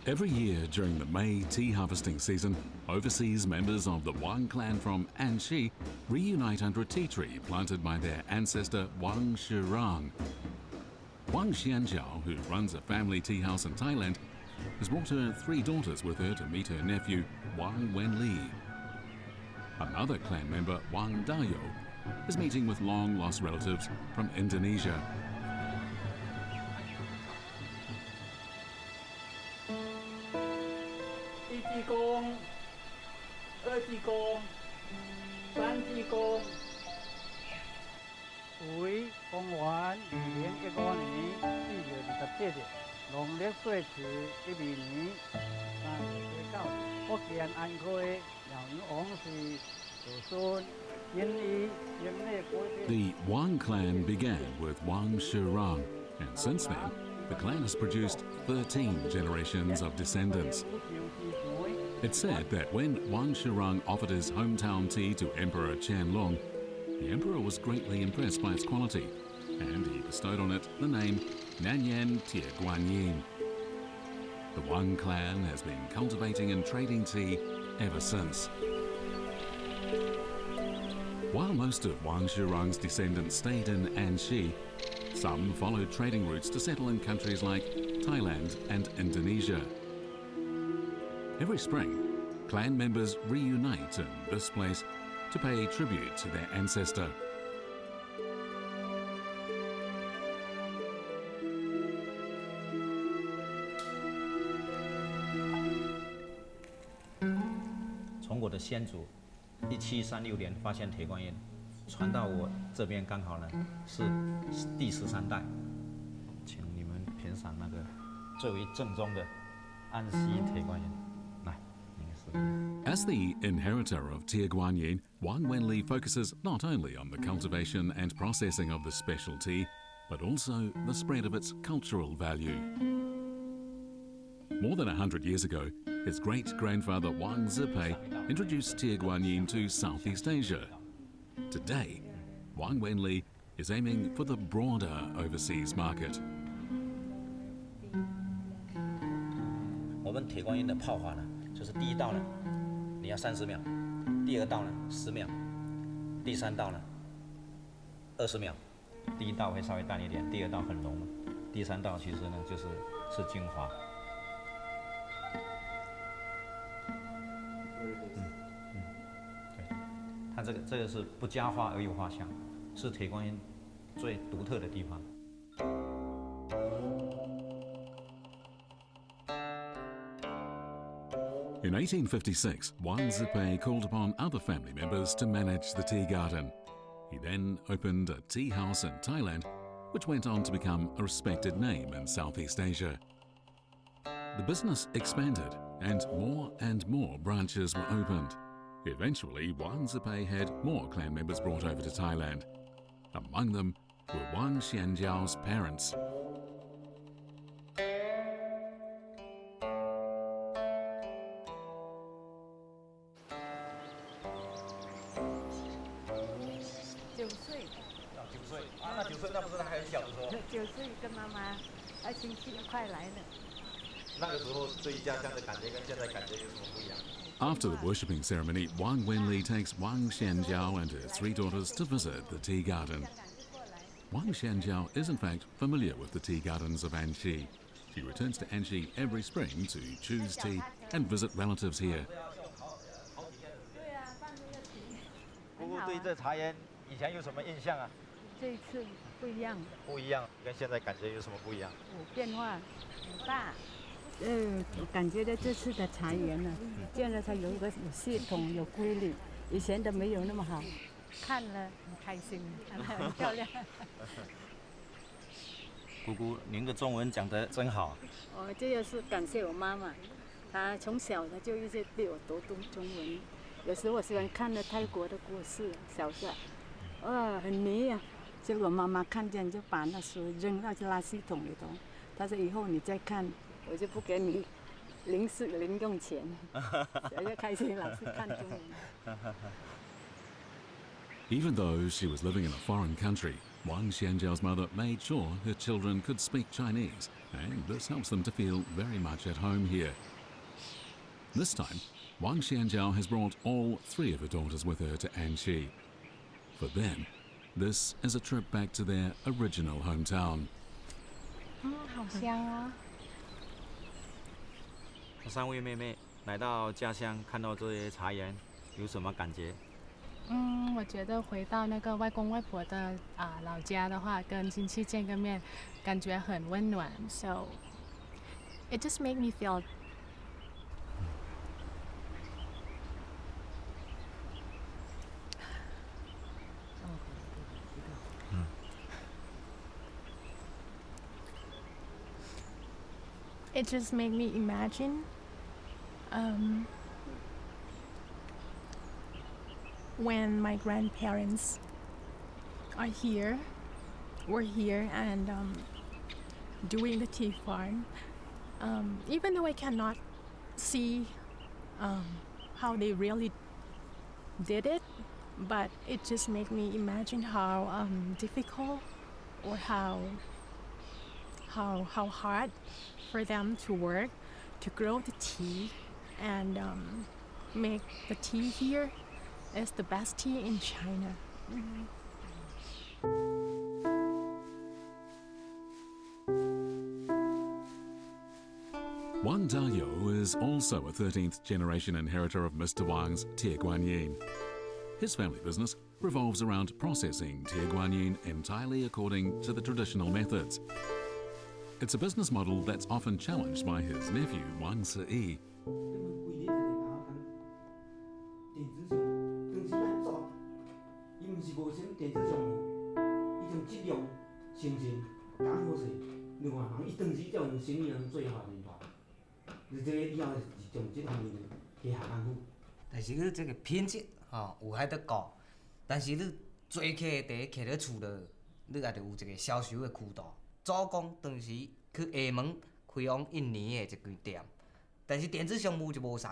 Every year during the May tea harvesting season, overseas members of the Wang Clan from Anxi reunite under a tea tree planted by their ancestor Wang Shirang. Wang Xianjiao, who runs a family tea house in Thailand, has brought her 3 daughters with her to meet her nephew Wang Wenli. Another clan member, Wang Dayo, is meeting with long-lost relatives from Indonesia. The Wang Clan began with Wang Shirang, and since then, the clan has produced 13 generations of descendants. It's said that when Wang Shirang offered his hometown tea to Emperor Qianlong, the emperor was greatly impressed by its quality, and he bestowed on it the name Nanyan Tieguanyin. The Wang Clan has been cultivating and trading tea ever since. While most of Wang Shirang's descendants stayed in Anxi, some followed trading routes to settle in countries like Thailand and Indonesia. Every spring, clan members reunite in this place to pay tribute to their ancestor. From 我的先祖1736年发现铁观音，传到我这边刚好呢是第13代，请你们品赏那个最为正宗的安息铁观音。来，您试。As the inheritor of Tieguanyin, Wang Wenli focuses not only on the cultivation and processing of the specialty, but also the spread of its cultural value. More than 100 years ago, his great-grandfather Wang Zipei introduced Tieguanyin to Southeast Asia. Today, Wang Wenli is aiming for the broader overseas market. 我们铁观音的泡法呢，就是第一道呢，你要30秒；第二道呢10秒；第3道呢20秒。第一道会稍微淡一点，第2道很浓，第3道其实呢是精华。对，它这个是不加花而有花香，是铁观音最独特的地方。 In 1856, Wang Zipei called upon other family members to manage the tea garden. He then opened a tea house in Thailand, which went on to become a respected name in Southeast Asia. The business expanded, and more branches were opened. Eventually, Wang Zipei had more clan members brought over to Thailand. Among them were Wang Xianjiao's parents. After the worshipping ceremony, Wang Wenli takes Wang Xianjiao and her 3 daughters to visit the tea garden. Wang Xianjiao is in fact familiar with the tea gardens of Anxi. She returns to Anxi every spring to choose tea and visit relatives here. 姑姑对这茶园以前有什么印象啊？这一次不一样，不一样，跟现在感觉有什么不一样？变化很大。我感觉到这次的茶园呢，建了它有一个有系统、有规律，以前的没有那么好。看了很开心，看了很漂亮。姑姑，您的中文讲得真好。这也是感谢我妈妈，她从小她就一直对我读中文。有时候我喜欢看的泰国的故事，小说，很迷啊。结果妈妈看见就把那书扔到垃圾桶里头，她说以后你再看，我就不给你零用钱。我就开心老是看中文。Even though she was living in a foreign country, Wang Xianjiao's mother made sure her children could speak Chinese, and this helps them to feel very much at home here. This time, Wang Xianjiao has brought all 3 of her daughters with her to Anxi. For them, this is a trip back to their original hometown. 好香啊！ 3位妹妹来到家乡，看到这些茶园，有什么感觉？我觉得回到那个外公外婆的老家的话，跟亲戚见个面，感觉很温暖。So it just made me feel. It just made me imagine when my grandparents were here and doing the tea farm. Even though I cannot see how they really did it, but it just made me imagine how difficult or how hard for them to work to grow the tea and make the tea here is the best tea in China. Wang Dayo is also a 13th generation inheritor of Mr. Wang's Tieguanyin. His family business revolves around processing Tieguanyin entirely according to the traditional methods. It's a business model that's often challenged by his nephew, Wang Si.早讲当时去厦门开往印尼的一间店，但是电子商务就无送。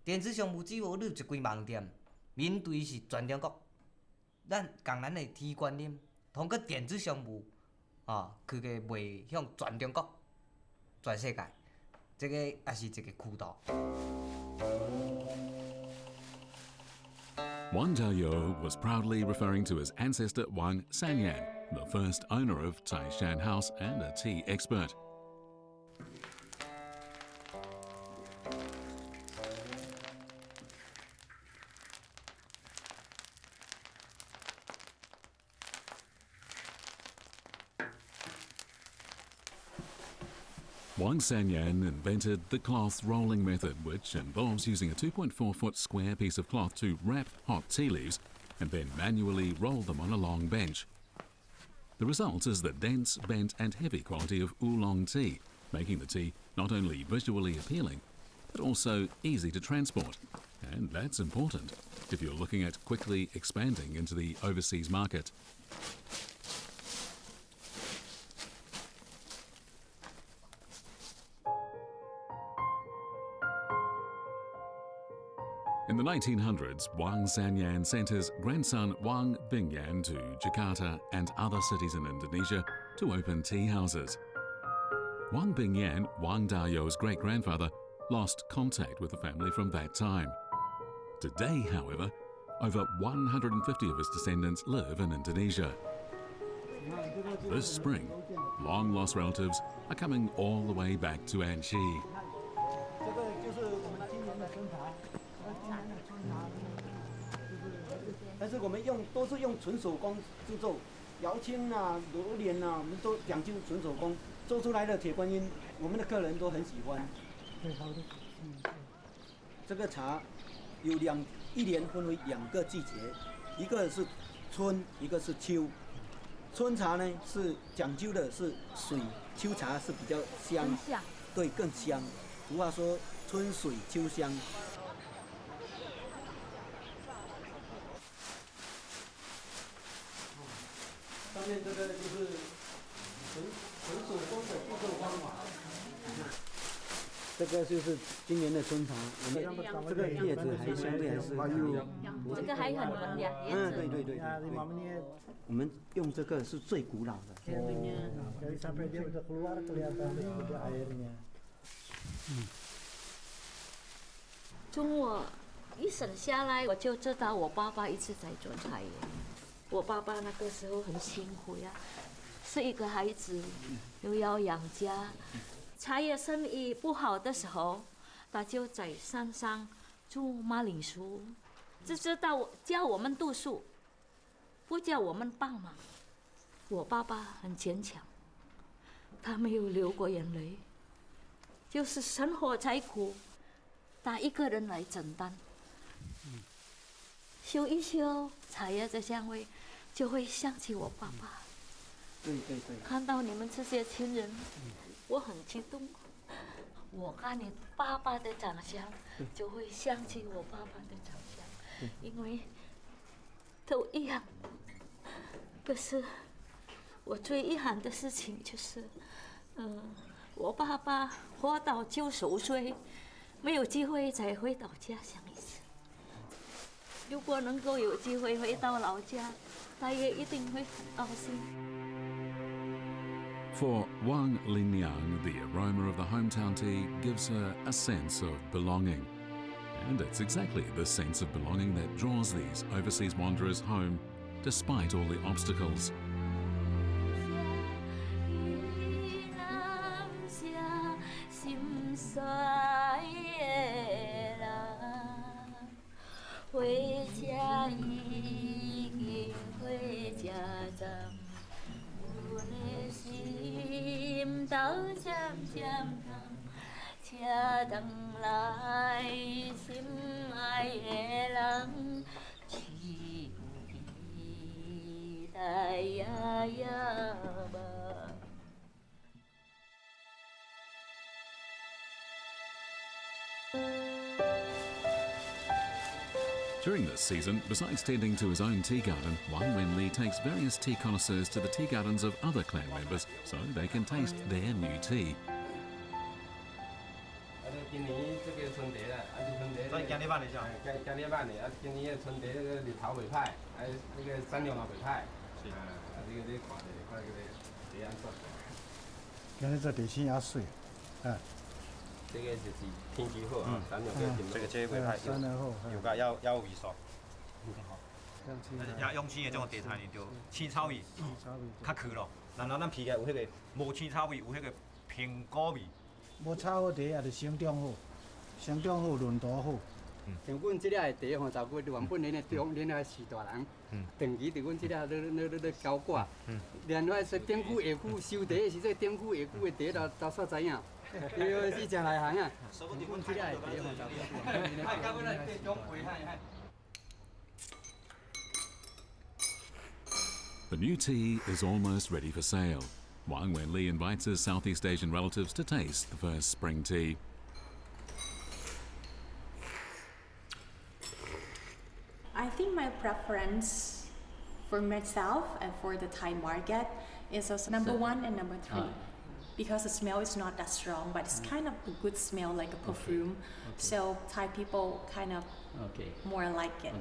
电子商务只有你一间网店，面对是全中国。咱的提观念，通过电子商务去个卖向全中国、全世界，这个也是一个渠道。Wang Dayo was proudly referring to his ancestor Wang Sanyan, the first owner of Taishan House and a tea expert. Wang Sanyan invented the cloth rolling method, which involves using a 2.4-foot square piece of cloth to wrap hot tea leaves and then manually roll them on a long bench. The result is the dense, bent and heavy quality of oolong tea, making the tea not only visually appealing, but also easy to transport. And that's important if you're looking at quickly expanding into the overseas market. In the 1900s, Wang Sanyan sent his grandson Wang Bingyan to Jakarta and other cities in Indonesia to open tea houses. Wang Bingyan, Wang Dayo's great-grandfather, lost contact with the family from that time. Today, however, over 150 of his descendants live in Indonesia. This spring, long-lost relatives are coming all the way back to Anxi. 但是我们都是用纯手工制作，窑青啊、螺帘啊，我们都讲究纯手工做出来的铁观音，我们的客人都很喜欢。这个茶有一年分为2个季节，一个是春，一个是秋。春茶呢是讲究的是水，秋茶是比较香，对，更香。俗话说春水秋香。 上面这个就是纯手工的制作方法。这个就是今年的春茶，我们这个叶子还相对还是这个还很嫩呀，叶子。对。我们用这个是最古老的。从我一生下来，我就知道我爸爸一直在种茶叶。我爸爸那个时候很辛苦呀，是一个孩子，又要养家。茶叶生意不好的时候，他就在山上种马铃薯，只知道教我们读书，不叫我们帮忙。我爸爸很坚强，他没有流过眼泪，就是生活再苦，他一个人来承担。嗅一嗅茶叶的香味，就会想起我爸爸。对。看到你们这些亲人，我很激动。我看你爸爸的长相，就会想起我爸爸的长相，因为都一样。可是我最遗憾的事情就是，我爸爸活到95岁，没有机会再回到家乡一次。如果能够有机会回到老家，他也一定会很高兴。For Wang Linyang, the aroma of the hometown tea gives her a sense of belonging. And it's exactly the sense of belonging that draws these overseas wanderers home, despite all the obstacles. During this season, besides tending to his own tea garden, Wang Wenli takes various tea connoisseurs to the tea gardens of other clan members so they can taste their new tea. 今年这个春茶啦，春茶。所以今年办的下。今年办的，今年春茶这个日头袂歹，那个产量也袂歹。是。这个看这个茶安怎？今年这地形也水，这个就是天气好啊，产量这个这袂歹，有个要微缩。好。也用起的这种茶菜呢，就青草味，较去咯。然后咱皮个有迄个无青草味，有迄个苹果味。 无炒好茶也着生长好，生长好，润度好。像阮即个的茶吼，就原本恁的中，恁的是大人，长期伫阮即个咧交挂，连我说顶区下区收茶的时阵，顶区下区的茶都煞知影，伊是真内行啊。阮即个的茶吼， The new tea is almost ready for sale. Wang Wenli invites his Southeast Asian relatives to taste the first spring tea. I think my preference for myself and for the Thai market is also number 1 and number 3. Because the smell is not that strong, but it's kind of a good smell, like a perfume. So Thai people kind of more like it.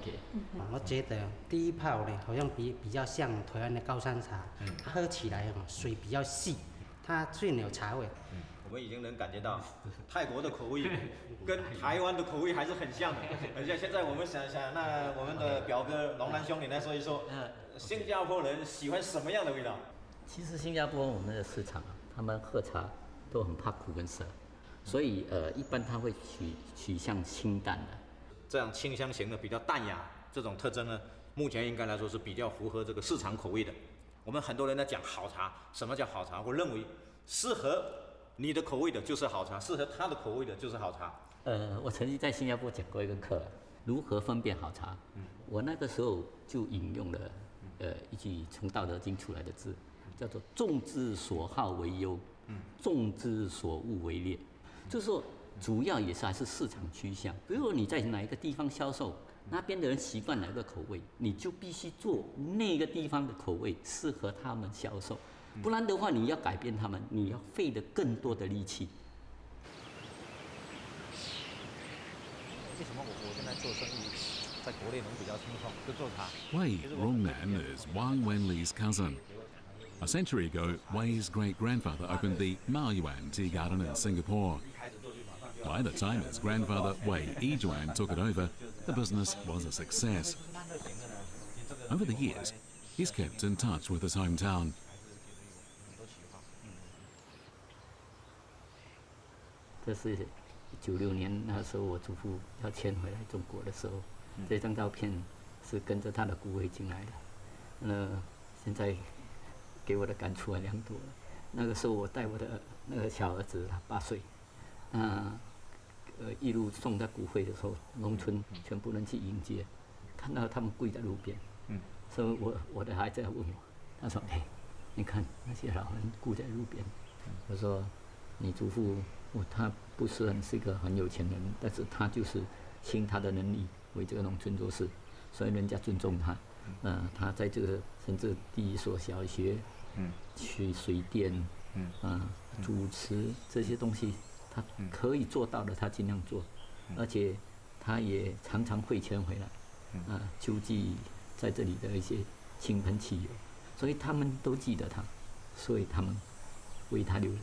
我觉得第一泡呢，好像比较像台湾的高山茶，喝起来水比较细，它最有茶味。我们已经能感觉到泰国的口味跟台湾的口味还是很像的，很像。现在我们想，那我们的表哥龙南兄，你来说一说，新加坡人喜欢什么样的味道？其实新加坡我们的市场啊，他们喝茶都很怕苦跟涩，所以一般他会取向清淡的。这样清香型的比较淡雅，这种特征呢，目前应该来说是比较符合这个市场口味的。我们很多人在讲好茶，什么叫好茶？我认为适合你的口味的就是好茶，适合他的口味的就是好茶。我曾经在新加坡讲过一个课，如何分辨好茶。我那个时候就引用了一句从《道德经》出来的字，叫做“众之所好为优，众之所恶为劣”，就是说。主要也是还是市场趋向，比如说你在哪一个地方销售，那边的人习惯哪个口味，你就必须做那个地方的口味适合他们销售，不然的话你要改变他们，你要费的更多的力气。为什么我现在做生意在国内能比较轻松，就做茶。Wei Rongnan is Wang Wenli's cousin. A century ago, Wei's great-grandfather opened the Maoyuan tea garden in Singapore. By the time his grandfather Wei Yijuan took it over, the business was a success. Over the years, he's kept in touch with his hometown. 这是96年那时候我祖父要迁回来中国的时候，这张照片是跟着他的骨灰进来的。那现在给我的感触很良多。那个时候我带我的那个小儿子，他8岁，一路送他骨灰的时候，农村全部人去迎接，看到他们跪在路边，所以我的孩子问我，他说：“哎，你看那些老人跪在路边。”我说：“你祖父，他不是一个很有钱人，但是他就是尽他的能力为这个农村做事，所以人家尊重他。他在这个甚至第一所小学，去水电，主持这些东西。” 他可以做到的，他尽量做，而且他也常常汇钱回来，救济在这里的一些亲朋戚友，所以他们都记得他，所以他们为他流泪。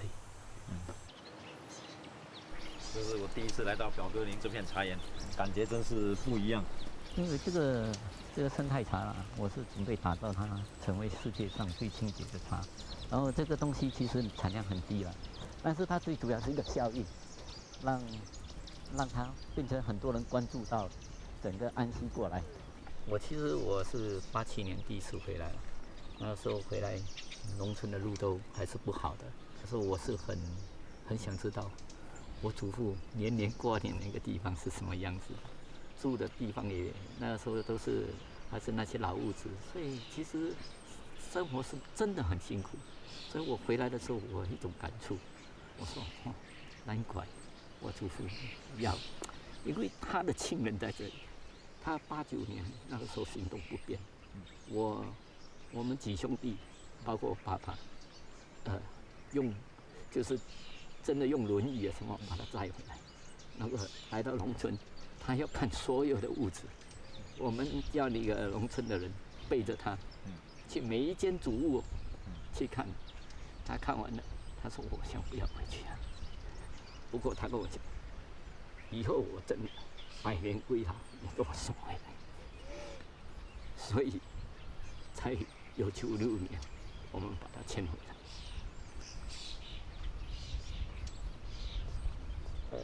这是我第一次来到表哥您这片茶园，感觉真是不一样。因为这个生态茶我是准备打造它成为世界上最清洁的茶，然后这个东西其实产量很低了。 但是它最主要是一个效应，让它变成很多人关注到整个安溪过来。其实我是87年第一次回来了，那时候回来，农村的路都还是不好的。可是我是很想知道，我祖父年年过年那个地方是什么样子，住的地方也那个时候都是还是那些老屋子，所以其实生活是真的很辛苦。所以我回来的时候，我有一种感触。 我说难怪我祖父要，因为他的亲人在这里。他89年那个时候行动不便，我们几兄弟，包括爸爸，就是真的用轮椅什么把他载回来。那个来到农村，他要看所有的屋子，我们叫那个农村的人背着他，去每一间主屋去看。他看完了。 他说：“我想不要回去啊。”不过他跟我讲，以后我真的100年归老，你给我送回来。所以才有96年，我们把他迁回来。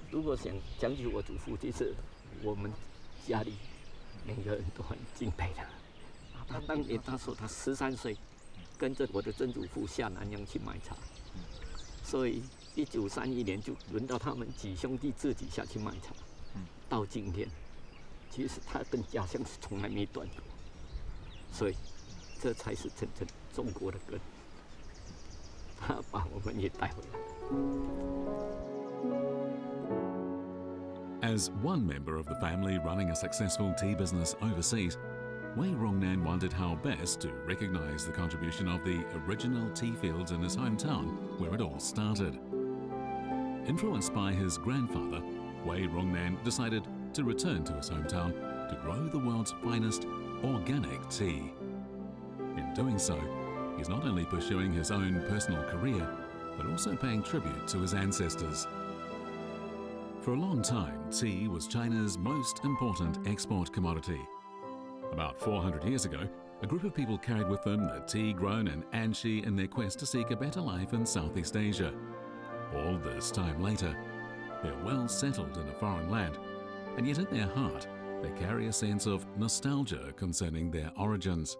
如果想讲起我祖父，其实我们家里每个人都很敬佩他。他当年他说他13岁。 跟着我的曾祖父下南洋去买茶，所以1931年就轮到他们几兄弟自己下去卖茶。到今天，其实他跟家乡是从来没断过，所以这才是真正中国的根。他把我们也带回来。 As one member of the family running a successful tea business overseas, Wei Rongnan wondered how best to recognize the contribution of the original tea fields in his hometown, where it all started. Influenced by his grandfather, Wei Rongnan decided to return to his hometown to grow the world's finest organic tea. In doing so, he's not only pursuing his own personal career, but also paying tribute to his ancestors. For a long time, tea was China's most important export commodity. About 400 years ago, a group of people carried with them the tea grown in Anxi in their quest to seek a better life in Southeast Asia. All this time later, they're well settled in a foreign land, and yet in their heart, they carry a sense of nostalgia concerning their origins.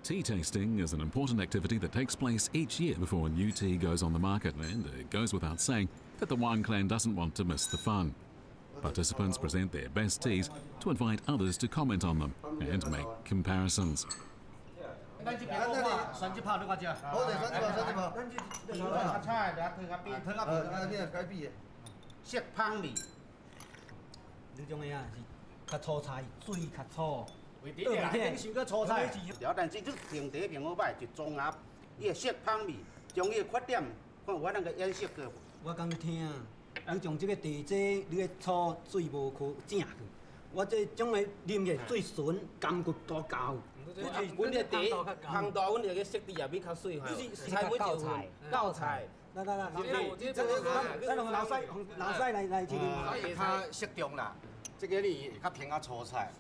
Tea tasting is an important activity that takes place each year before new tea goes on the market, and it goes without saying that the Wang Clan doesn't want to miss the fun. Participants present their best teas to invite others to comment on them and make comparisons. 将伊个缺点，看有法通个演示过。我讲你听，你从这个地基，你个草水无去正去，我这种个啉起最纯，感觉多高。阮个地烘大，阮就个色地也比较水吼。菜每就高菜。来，咱用老师来提点。所以较适中啦，这个你较偏较粗菜。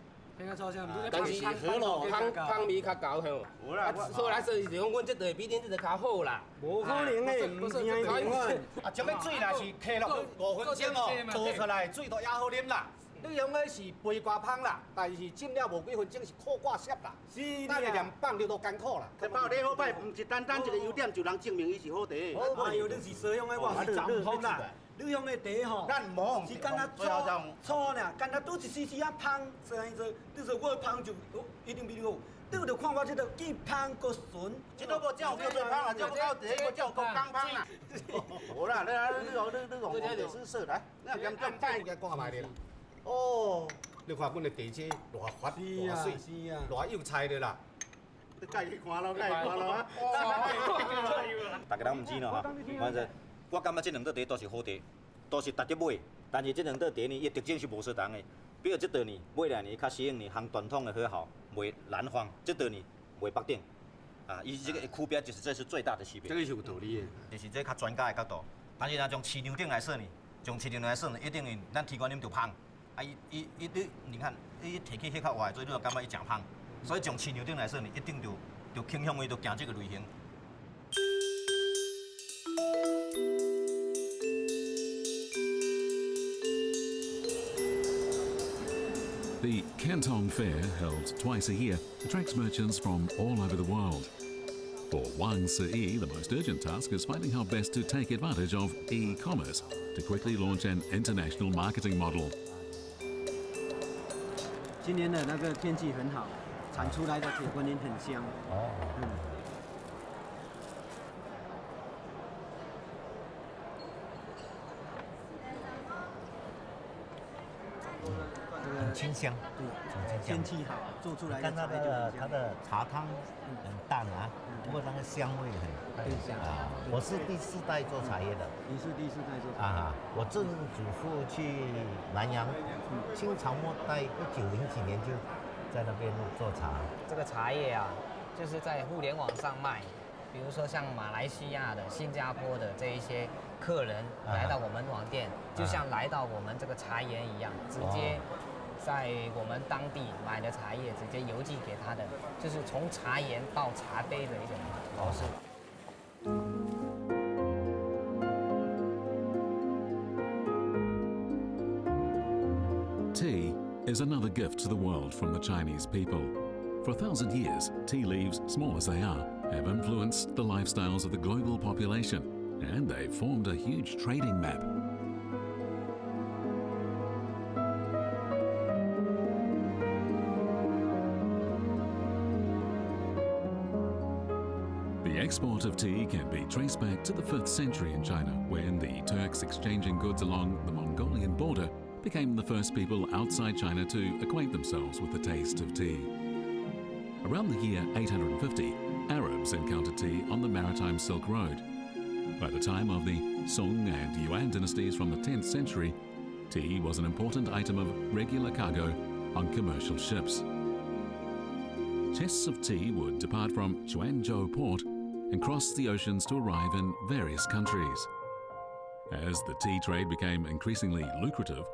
但是河路香味较高吼。有啦，说来说是讲，阮这地比恁这个较好啦。无可能的，唔是安尼款。啊，这个水若是开落去5分钟哦，倒出来水都也好啉啦。你用的是背挂芳啦，但是浸了无几分钟是苦挂涩啦。是咱个连放你都艰苦啦。这包你好歹，唔是单单一个优点就能证明伊是好茶。哎呦，你是使用的，我是zam芳啦。你用的茶吼，是敢若粗呢，敢若拄一丝丝啊芳，这样子，你说我芳就一定比你好。你就看我这个既芳搁纯，这都无叫做最芳啦，叫不到茶，我叫够刚芳啦。无啦，你用我历史说来，那严重摆个挂埋哩啦。哦，你看阮的地基偌发偌水，偌有菜的啦。你家己看咯，啊！大家拢唔知喏哈，反正我感觉这两道茶都是好茶，都是值得买。但是这两道茶呢，伊特征是无相同的。比如这道呢，买来呢较适应呢行传统的和好，卖南方；这道呢卖北顶。啊，伊这个区别就是这是最大的区别。这个是有道理的，就是这较专家的角度。但是若从市场顶来说呢，从市场来说呢，一定呢咱提管啉就芳。啊，你看，伊提起迄较活的水，你就感觉伊诚芳。所以从市场顶来说呢，一定就倾向于就行这个类型。The Canton Fair, held twice a year, attracts merchants from all over the world. For Wang Ci, the most urgent task is finding how best to take advantage of e-commerce to quickly launch an international marketing model. 今年的那个天气很好，产出来的铁观音很香。很清香，对，很清香。天气好，做出来的看它的茶汤很淡啊，不过那个香味很香啊。我是第4代做茶叶的。你是第4代做茶叶啊？我曾祖父去南洋，清朝末代1900几年就在那边做茶。这个茶叶啊，就是在互联网上卖。比如说像马来西亚的、新加坡的这一些客人来到我们网店，就像来到我们这个茶园一样，直接在我们当地买的茶叶直接邮寄给他的，就是从茶园到茶杯的一种模式。Tea is another gift to the world from the Chinese people. For 1,000 years, tea leaves, small as they are, have influenced the lifestyles of the global population, and they've formed a huge trading map. The export of tea can be traced back to the 5th century in China, when the Turks exchanging goods along the Mongolian border became the first people outside China to acquaint themselves with the taste of tea. Around the year 850, Arabs encountered tea on the maritime Silk Road. By the time of the Song and Yuan dynasties from the 10th century, tea was an important item of regular cargo on commercial ships. Chests of tea would depart from Quanzhou port and cross the oceans to arrive in various countries. As the tea trade became increasingly lucrative,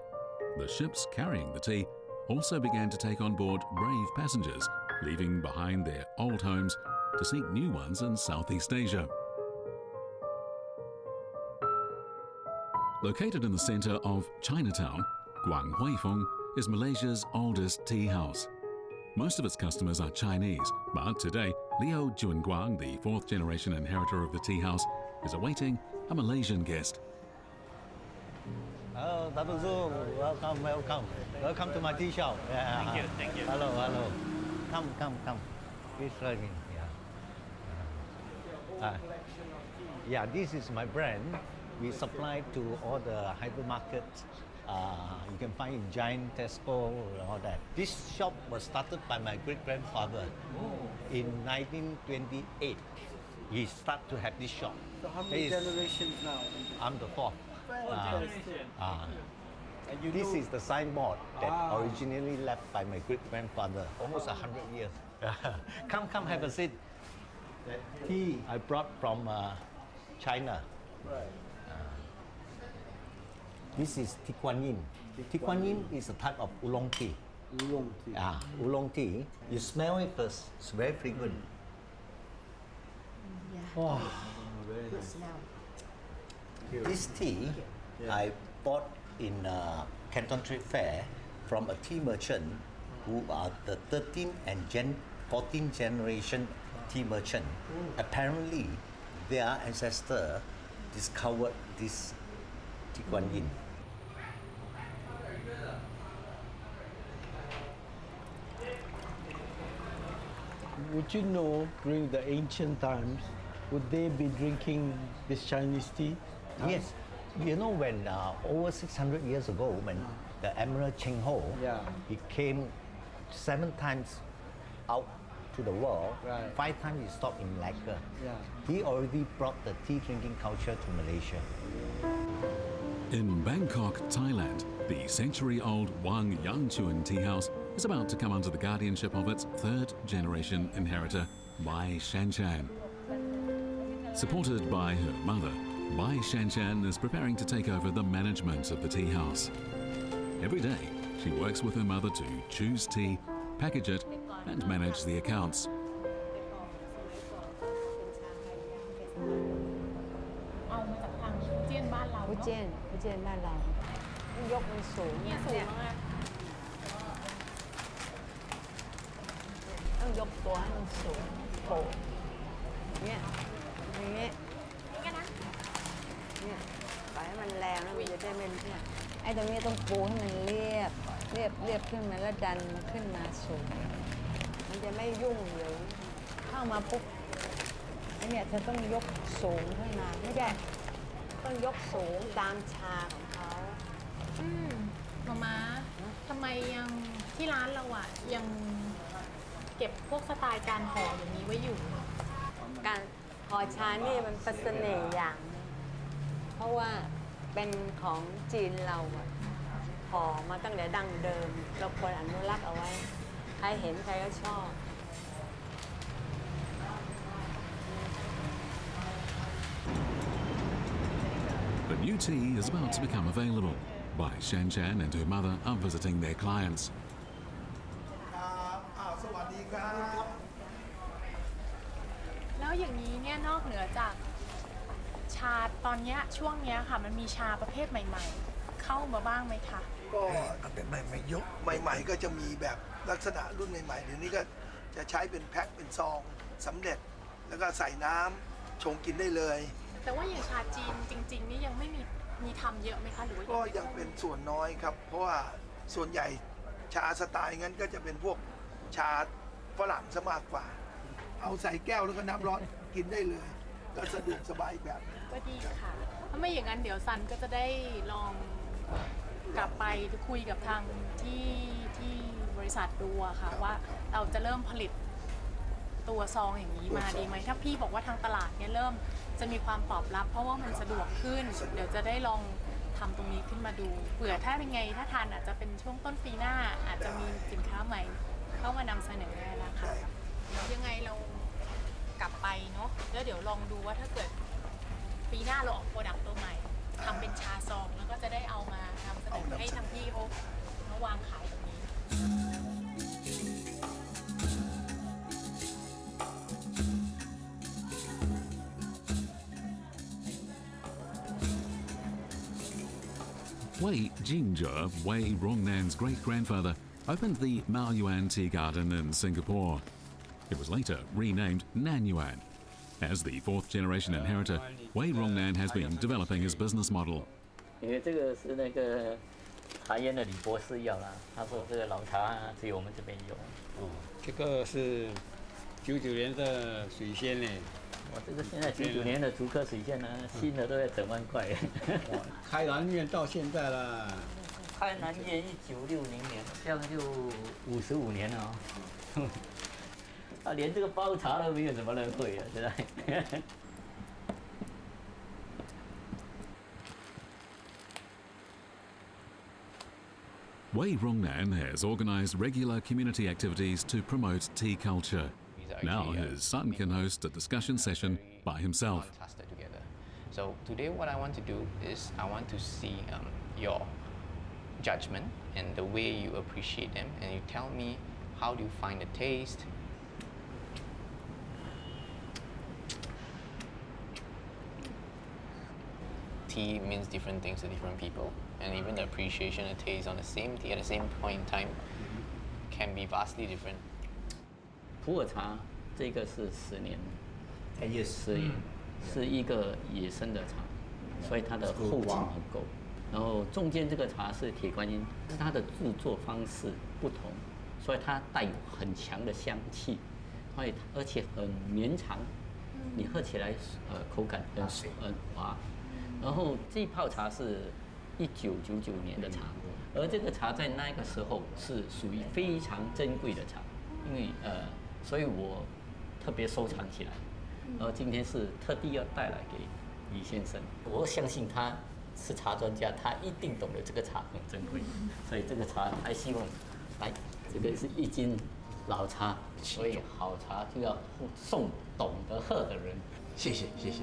the ships carrying the tea also began to take on board brave passengers, leaving behind their old homes to seek new ones in Southeast Asia. Located in the center of Chinatown, Guanghuifeng is Malaysia's oldest tea house. Most of its customers are Chinese, but today, Liu Junguang, the 4th generation inheritor of the tea house, is awaiting a Malaysian guest. Hello, Dr. Zhu. Welcome to my tea shop. Yeah. Thank you. Hello. Come. Please join me. Yeah, this is my brand. We supply to all the hypermarkets. You can find in Giant, Tesco, and all that. This shop was started by my great-grandfather in 1928. he start to have this shop. So how many generations now? I'm the fourth. And this is the signboard that originally left by my great-grandfather, almost 100 years. Come have a seat. That tea I brought from China. Right. This is Tieguanyin. Tieguanyin is a type of oolong tea. Oolong tea. Oolong tea. You smell it first. It's very fragrant. Oh. Very nice. This tea I bought in Canton Trade Fair from a tea merchant who are the 13th and 14th generation tea merchant. Apparently, their ancestor discovered this Tieguanyin. Would you know during the ancient times, would they be drinking this Chinese tea? Yes. You know when over 600 years ago, when the Emperor Cheng Ho, he came 7 times out to the world, 5 times he stopped in Malacca. He already brought the tea drinking culture to Malaysia. In Bangkok, Thailand, the century-old Wang Yangchuan Teahouse is about to come under the guardianship of its 3rd generation inheritor, Bai Shanchan. Supported by her mother, Bai Shanchan is preparing to take over the management of the tea house. Every day, she works with her mother to choose tea, package it, and manage the accounts. เอามาจากทางฟูเจียนบ้านเรา ฟูเจียนบ้านเรายกมันสูง เนี่ยสูงมาก ต้องยกตัวให้มันสูงโผล่เนี่ยอย่างเงี้ยเนี่ยปล่อยให้มันแรงแล้วมันจะได้ไม่เนี่ยไอ้ตรงนี้ต้องปูให้มันเรียบขึ้นมาแล้วดันมันขึ้นมาสูงมันจะไม่ยุ่งเหยิงเข้ามาปุ๊บไอ้เนี่ยเธอต้องยกสูงขึ้นมาไม่ได้ต้องยกสูงตามชาของเขา มาทำไมยังที่ร้านเราอ่ะยังเก็บพวกสไตล์การห่ออย่างนี้ไว้อยู่ การห่อชานี่มันเป็นเสน่ห์อย่างนึงเพราะว่าเป็นของจีนเราอะห่อมาตั้งแต่ดั้งเดิมเราควรอนุรักษ์เอาไว้ใครเห็นใครก็ชอบ The new tea is about to become available. Bai Shanchan and her mother are visiting their clients. สวัสดีครับ แล้วอย่างนี้เนี่ยนอกเหนือจากชาตอนเนี้ยช่วงเนี้ยค่ะมันมีชาประเภทใหม่ๆเข้ามาบ้างไหมคะก็ตั้งแต่ใหม่ๆก็จะมีแบบลักษณะรุ่นใหม่ๆเดี๋ยวนี้ก็จะใช้เป็นแพ็คเป็นซองสำเร็จแล้วก็ใส่น้ำชงกินได้เลย แต่ว่าอย่างชาจีนจริงๆนี่ยังไม่มีทำเยอะไหมคะหรือว่า ก็ยังเป็นส่วนน้อยครับเพราะว่าส่วนใหญ่ชาสไตล์งั้นก็จะเป็นพวกชาฝรั่งซะมากกว่าเอาใส่แก้วแล้วก็น้ำร้อนกินได้เลยก็สะดวกสบายแบบ ก็ดีค่ะถ้าไม่อย่างนั้นเดี๋ยวซันก็จะได้ลองกลับไปคุยกับทางที่บริษัทดูอะค่ะว่าเราจะเริ่มผลิตตัวซองอย่างนี้มาดีไหมถ้าพี่บอกว่าทางตลาดเนี่ยเริ่มจะมีความตอบรับเพราะว่ามันสะดวกขึ้นเดี๋ยวจะได้ลองทำตรงนี้ขึ้นมาดูเผื่อถ้าเป็นไงถ้าทันอาจจะเป็นช่วงต้นปีหน้าอาจจะมีสินค้าใหม่เข้ามานำเสนอนะคะยังไงเรากลับไปเนาะแล้วเดี๋ยวลองดูว่าถ้าเกิดปีหน้าเราออกโปรดักต์ตัวใหม่ทำเป็นชาซองแล้วก็จะได้เอามานำเสนอให้ทางพี่เขามาวางขายตรงนี้ Wei Jingzhe, Wei Rongnan's great-grandfather, opened the Maoyuan Tea Garden in Singapore. It was later renamed Nanyuan. As the 4th generation inheritor, Wei Rongnan has been developing his business model. 因为这个是那个茶叶的李博士要啦，他说这个老茶只有我们这边有。哦，这个是99年的水仙呢。我这个现在99年的竹科水仙呢，新的都要整万块。开南院到现在了。开南院1960年，这样就55年了哦。啊，连这个包茶都没有什么人会啊，现在。Wei Rongnan has organised regular community activities to promote tea culture. Now his son can host a discussion session by himself. Together. So today what I want to do is I want to see your judgment and the way you appreciate them, and you tell me how do you find the taste. Tea means different things to different people, and even the appreciation and taste on the same tea at the same point in time can be vastly different. 普洱茶这个是10年，10年，是一个野生的茶，所以它的后劲很够。然后中间这个茶是铁观音，是它的制作方式不同，所以它带有很强的香气，而且很绵长，你喝起来口感很滑。然后这一泡茶是1999年的茶，而这个茶在那个时候是属于非常珍贵的茶，因为所以我特别收藏起来。然后今天是特地要带来给李先生，我相信他是茶专家，他一定懂得这个茶很珍贵，所以这个茶还希望来，这个是一斤老茶，所以好茶就要送懂得喝的人。谢谢，谢谢。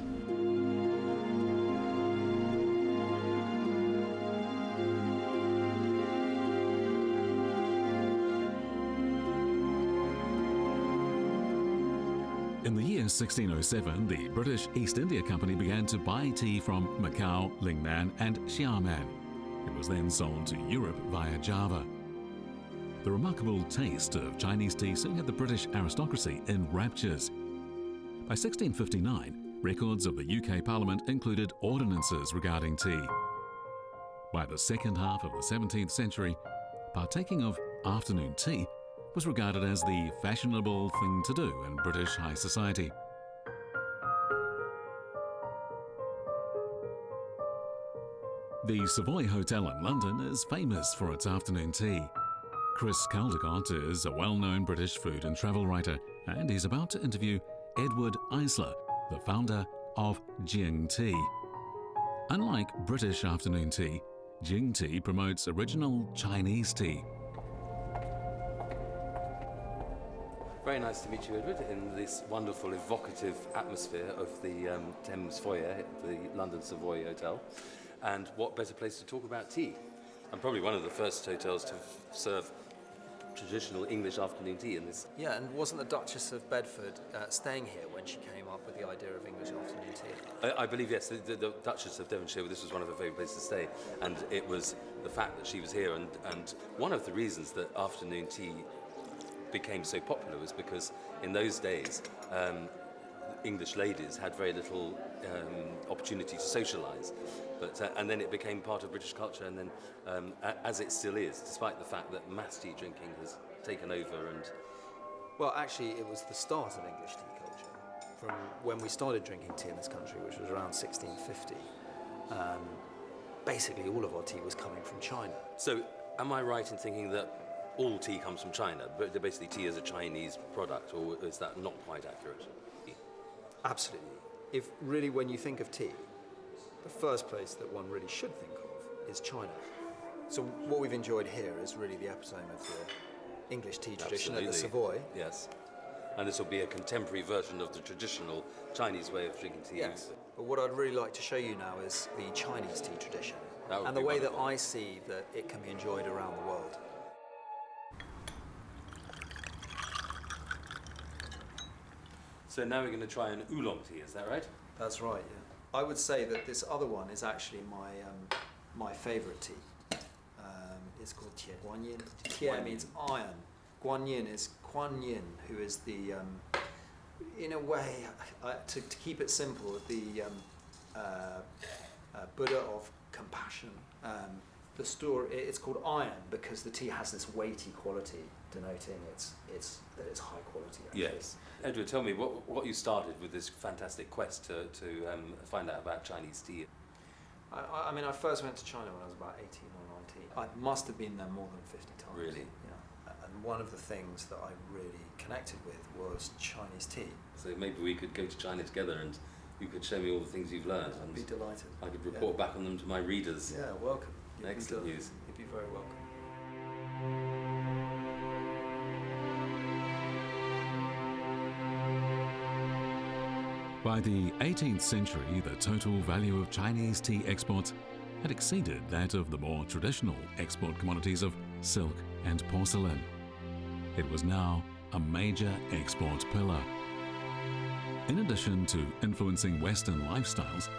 In the year 1607, the British East India Company began to buy tea from Macau, Lingnan and Xiamen. It was then sold to Europe via Java. The remarkable taste of Chinese tea soon had the British aristocracy in raptures. By 1659, records of the UK Parliament included ordinances regarding tea. By the second half of the 17th century, partaking of afternoon tea was regarded as the fashionable thing to do in British high society. The Savoy Hotel in London is famous for its afternoon tea. Chris Caldecott is a well-known British food and travel writer, and he's about to interview Edward Eisler, the founder of Jing Tea. Unlike British afternoon tea, Jing Tea promotes original Chinese tea. Very nice to meet you, Edward, in this wonderful, evocative atmosphere of the Thames foyer, the London Savoy Hotel. And what better place to talk about tea? I'm probably one of the first hotels to serve traditional English afternoon tea in this. Yeah, and wasn't the Duchess of Bedford staying here when she came up with the idea of English afternoon tea? I believe, yes, the Duchess of Devonshire, this was one of her favourite places to stay, and it was the fact that she was here, and one of the reasons that afternoon tea became so popular was because in those days English ladies had very little opportunity to socialise, but and then it became part of British culture, and then as it still is, despite the fact that mass tea drinking has taken over. And well, actually it was the start of English tea culture from when we started drinking tea in this country, which was around 1650. Basically all of our tea was coming from China. So am I right in thinking that all tea comes from China, but basically tea is a Chinese product, or is that not quite accurate? Absolutely. If really, when you think of tea, the first place that one really should think of is China. So what we've enjoyed here is really the epitome of the English tea tradition at the Savoy. Yes. And this will be a contemporary version of the traditional Chinese way of drinking tea. Yes. But what I'd really like to show you now is the Chinese tea tradition and the way that I see that it can be enjoyed around the world. So now we're going to try an oolong tea, is that right? That's right, yeah. I would say that this other one is actually my favourite tea. It's called Tieguanyin. Tie means iron. Guanyin is Kuan Yin, who is the, in a way, to keep it simple, the Buddha of compassion. The story, it's called iron because the tea has this weighty quality, denoting that it's high quality. Actually. Yes. Edward, tell me what you started with this fantastic quest to find out about Chinese tea. I mean, I first went to China when I was about 18 or 19. I must have been there more than 50 times. Really? Yeah. And And one of the things that I really connected with was Chinese tea. So maybe we could go to China together and you could show me all the things you've learned. I'd be delighted. I could report back on them to my readers. Yeah, welcome. Excellent news. You'd be very welcome. By the 18th century, the total value of Chinese tea exports had exceeded that of the more traditional export commodities of silk and porcelain. It was now a major export pillar. In addition to influencing Western lifestyles,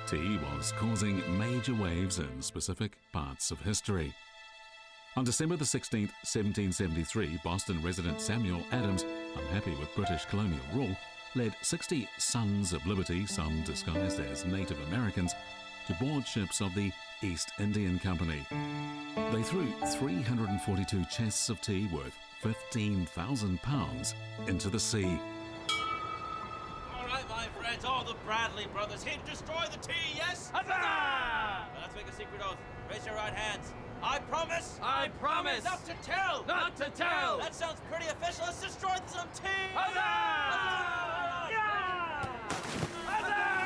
tea was causing major waves in specific parts of history. On December the 16th, 1773, Boston resident Samuel Adams, unhappy with British colonial rule, led 60 Sons of Liberty, some disguised as Native Americans, to board ships of the East Indian Company. They threw 342 chests of tea worth £15,000 into the sea. All right, my friends, all the Bradley brothers here to destroy the tea, yes? Huzzah! Now let's make a secret oath. Raise your right hands. I promise. I promise. Not to tell. Not to tell. That sounds pretty official. Let's destroy some tea. Huzzah! Huzzah! Yeah! Huzzah!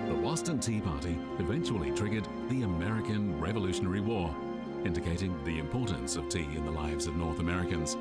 The Boston Tea Party eventually triggered the American Revolutionary War, indicating the importance of tea in the lives of North Americans.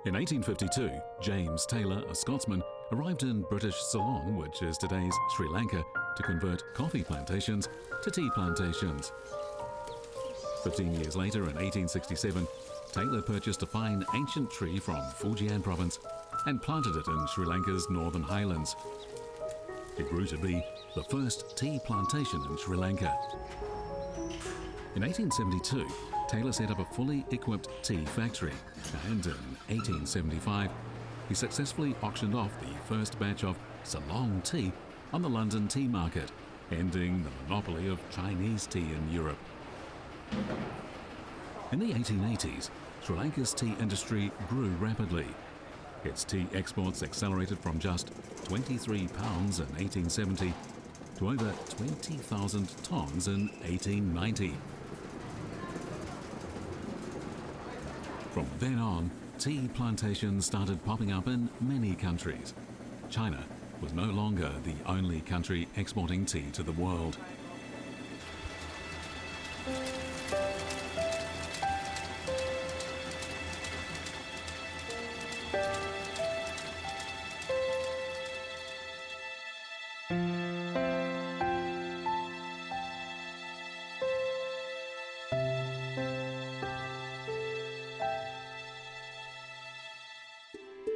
In 1852, James Taylor, a Scotsman, arrived in British Ceylon, which is today's Sri Lanka, to convert coffee plantations to tea plantations. 15 years later, in 1867, Taylor purchased a fine ancient tree from Fujian Province and planted it in Sri Lanka's northern highlands. It grew to be the first tea plantation in Sri Lanka. In 1872, Taylor set up a fully equipped tea factory, and in 1875, he successfully auctioned off the first batch of Ceylon tea on the London tea market, ending the monopoly of Chinese tea in Europe. In the 1880s, Sri Lanka's tea industry grew rapidly. Its tea exports accelerated from just £23 in 1870 to over 20,000 tonnes in 1890. From then on, tea plantations started popping up in many countries. China was no longer the only country exporting tea to the world.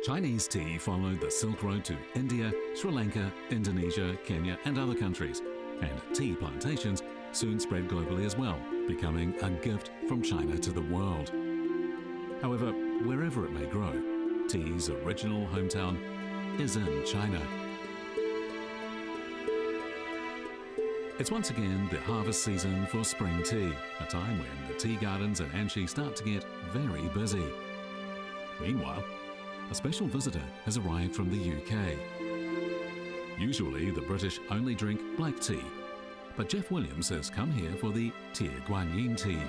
Chinese tea followed the Silk Road to India, Sri Lanka, Indonesia, Kenya and other countries, and tea plantations soon spread globally as well, becoming a gift from China to the world. However, wherever it may grow, tea's original hometown is in China. It's once again the harvest season for spring tea, a time when the tea gardens in Anxi start to get very busy. Meanwhile, a special visitor has arrived from the UK. Usually, the British only drink black tea, but Jeff Williams has come here for the Tieguanyin tea.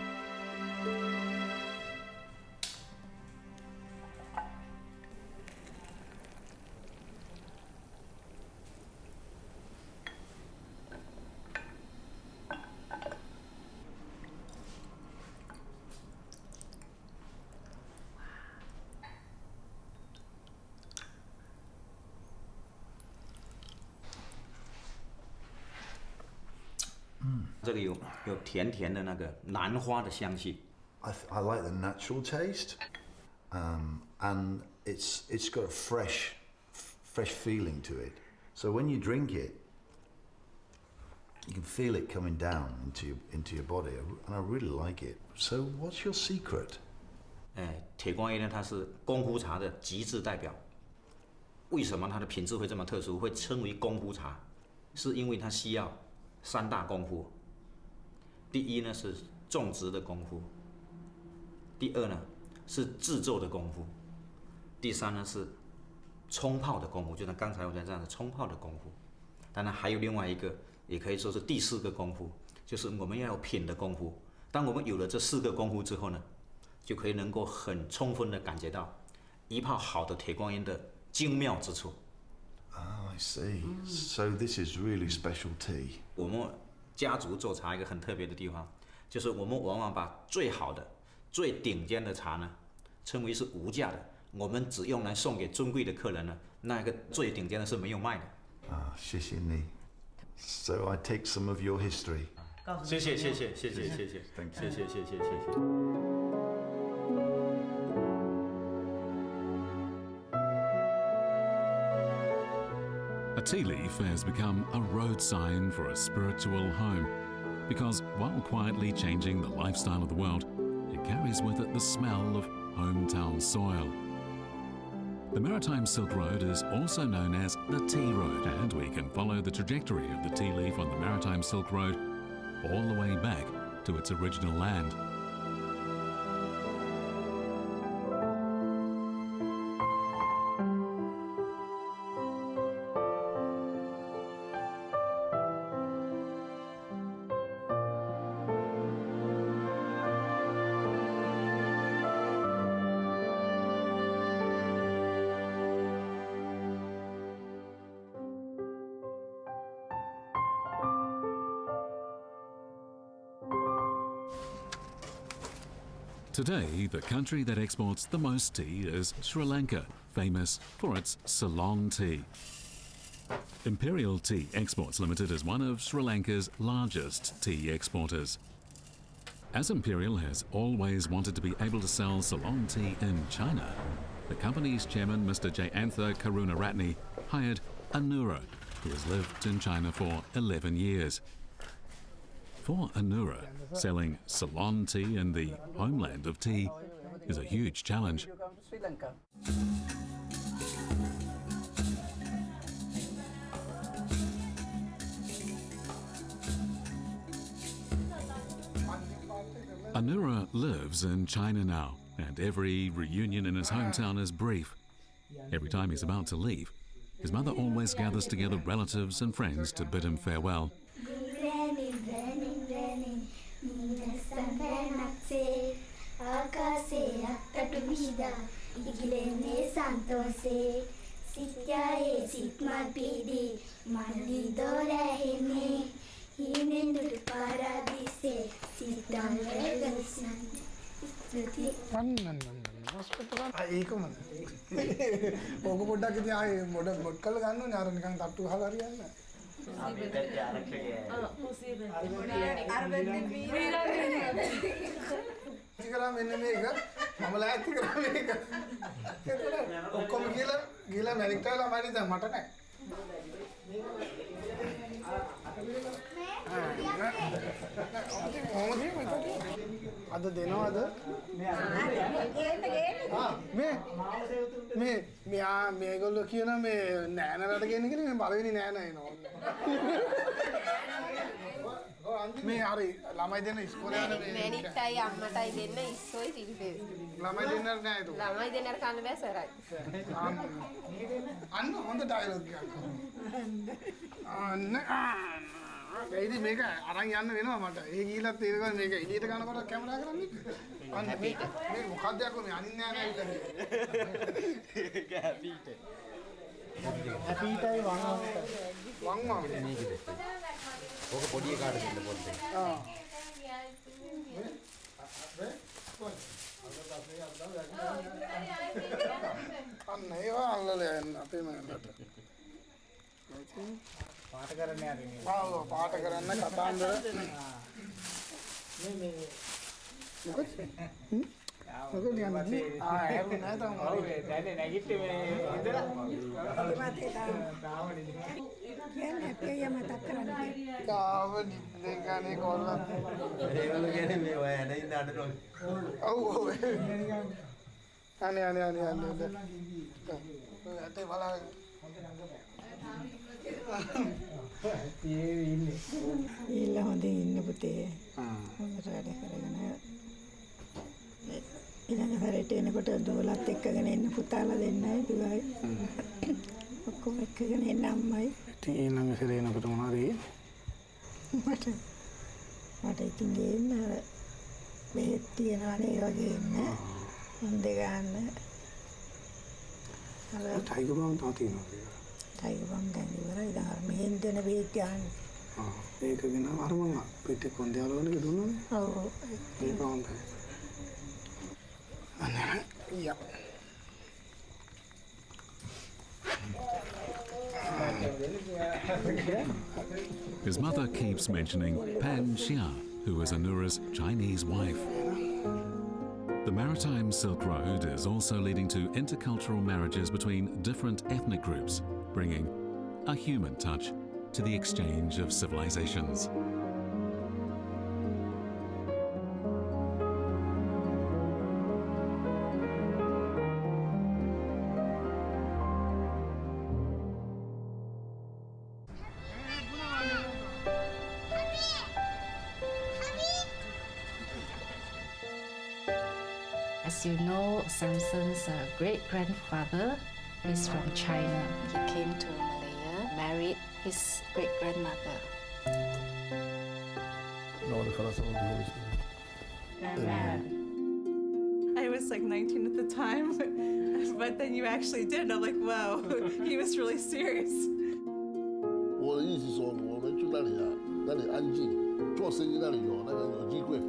I like the natural taste, and it's got a fresh feeling to it. So when you drink it, you can feel it coming down into your body, and I really like it. So what's your secret? 铁观音呢，它是功夫茶的极致代表。为什么它的品质会这么特殊，会称为功夫茶，是因为它需要3大功夫。第一呢是种植的功夫，第二呢是制作的功夫，第三呢是冲泡的功夫，就像刚才我讲这样的冲泡的功夫。当然还有另外一个，也可以说是第4个功夫，就是我们要有品的功夫。当我们有了这4个功夫之后呢，就可以能够很充分的感觉到一泡好的铁观音的精妙之处。I see. So this is really special tea. 我们家族做茶一个很特别的地方，就是我们往往把最好的、最顶尖的茶呢，称为是无价的，我们只用来送给尊贵的客人呢，那一个最顶尖的是没有卖的。谢谢你。So I take some of your history. 谢谢。谢谢。A tea leaf has become a road sign for a spiritual home because while quietly changing the lifestyle of the world, it carries with it the smell of hometown soil. The Maritime Silk Road is also known as the Tea Road, and we can follow the trajectory of the tea leaf on the Maritime Silk Road all the way back to its original land. Today, the country that exports the most tea is Sri Lanka, famous for its Ceylon tea. Imperial Tea Exports Limited is one of Sri Lanka's largest tea exporters. As Imperial has always wanted to be able to sell Ceylon tea in China, the company's chairman, Mr. Jayantha Karunaratne, hired Anura, who has lived in China for 11 years. For Anura, selling Ceylon tea in the homeland of tea is a huge challenge. Anura lives in China now, and every reunion in his hometown is brief. Every time he's about to leave, his mother always gathers together relatives and friends to bid him farewell. මේ හරි ළමයි දෙන්න ඉස්කෝලේ යන මේ මැනිට්ටයි අම්මටයි දෙන්න ඉස්සෝයි සිල්පේ ළමයි දෙන්නට නෑ ඒක ළමයි දෙන්නට කන්න බෑ සරයි අන්න හොඳ ඩයලොග් එකක් අන්න ඒදි මේක අරන් යන්න වෙනවා මට ඒ ගිහිලත් තේරෙනවා මේක එළියට ගන්නකොට කැමරා කරන්නේ අන්න මේක මොකක්ද යකෝ මේ අනින් නෑ නෑ කැපීට හැපීටයි වං මේකද ඕක පොඩි එකාට දෙන්න පොඩ්ඩක් අන්න ඒවා අල්ලලා යන්න අපේ මනකට පාට කරන්න යන්නේ ආව පාට කරන්න කතාන්දර මේ මොකද මොකද යන්නේ හැරුණ නැහැ තාම ඔව් දැන් නැගිට්ටේ මේ ඉඳලා මතේ තාම කියන්නේ අපේ මතක් කරන්නේ තාම නිදේ ගානේ කොල්ලා ඒවල කියන්නේ මේ ඔය ඇන ඉඳ අඬනවා ඔව් අනේ අතේ බලන්න illa hondin inne putee රාඩ කරගෙන ඊළඟ සැරේට එනකොට දෝලත් එක්කගෙන එන්න පුතාලා දෙන්නයි දුවයි ඔක්කොම එක්කගෙන එන්න අම්මයි ඉතින් ඊළඟ සැරේ එනකොට මොනවද මට ඉතින් ගේන්න අර බෙහෙත් තියනවනේ ඒ වගේ ඉන්න හොඳ ගන්න අර ටයිගර් බම් තා තියෙනවා ටයිගර් බම් දැන් ඉවරයි දැන් අර මෙහෙන් දෙන බෙහෙත් ගන්න ඒක ගෙන අර මම පිටේ කොන්දේ අලවන්නේ දුන්නානේ ඔව් ඒක හොඳයි Yeah. His mother keeps mentioning Pan Xia, who was Anura's Chinese wife. The maritime Silk Road is also leading to intercultural marriages between different ethnic groups, bringing a human touch to the exchange of civilizations. As you know, Samson's great-grandfather is from China. He came to Malaya, married his great-grandmother. Amen. I was like 19 at the time, but then you actually did. I'm like, wow, he was really serious. 我的意思说，我们住那里啊，那里安静，做生意那里有那个有机会。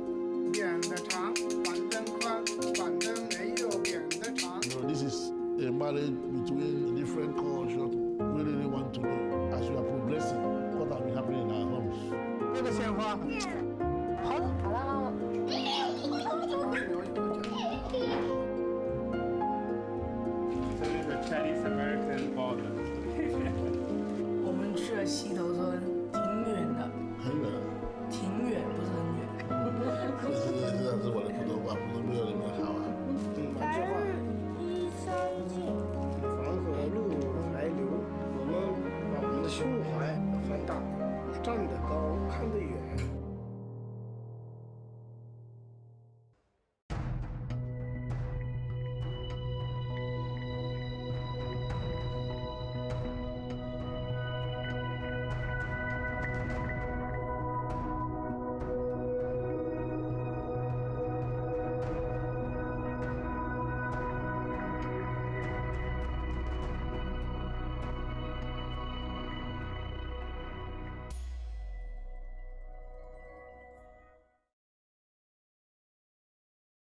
扁的长，板凳宽，板凳没有扁的长。This is the marriage